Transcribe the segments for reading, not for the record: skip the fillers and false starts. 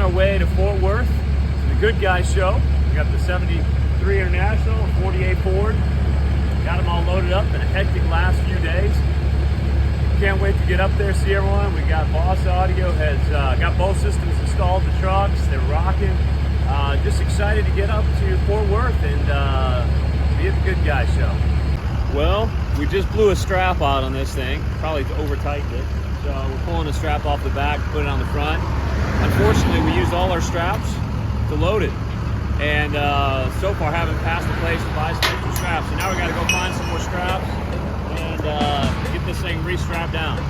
our way to Fort Worth, to the Goodguys show. We got the 73 International, 48 Ford. Got them all loaded up in a hectic last few days. Can't wait to get up there, see everyone. We got Boss Audio has got both systems installed, the trucks, they're rocking. Just excited to get up to Fort Worth and be at the Goodguys show. Well, we just blew a strap out on this thing, probably over-tightened it. So we're pulling a strap off the back, put it on the front. Unfortunately, we used all our straps to load it. And so far haven't passed the place to buy some extra straps. So now we gotta go find some more straps and get this thing re-strapped down.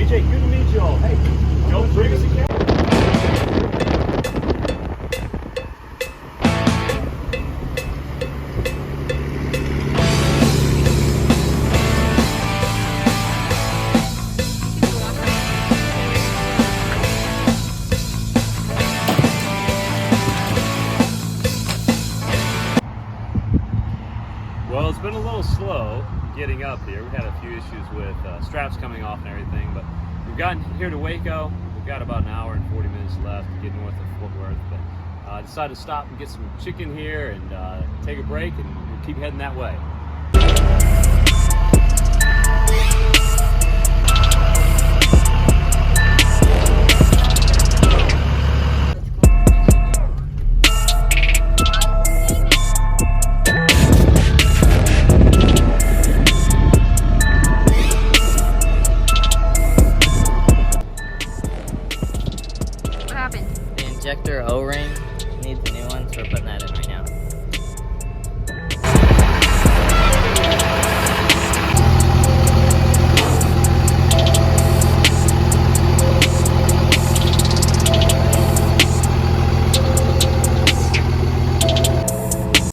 Good to meet you all. Hey, don't bring us a camera. Well, it's been a little slow getting up here. We had a few issues with straps coming off and everything, but we've gotten here to Waco. We've got about an hour and 40 minutes left to get north of Fort Worth, but I decided to stop and get some chicken here and take a break, and we'll keep heading that way. The injector O-ring needs a new one, so we're putting that in.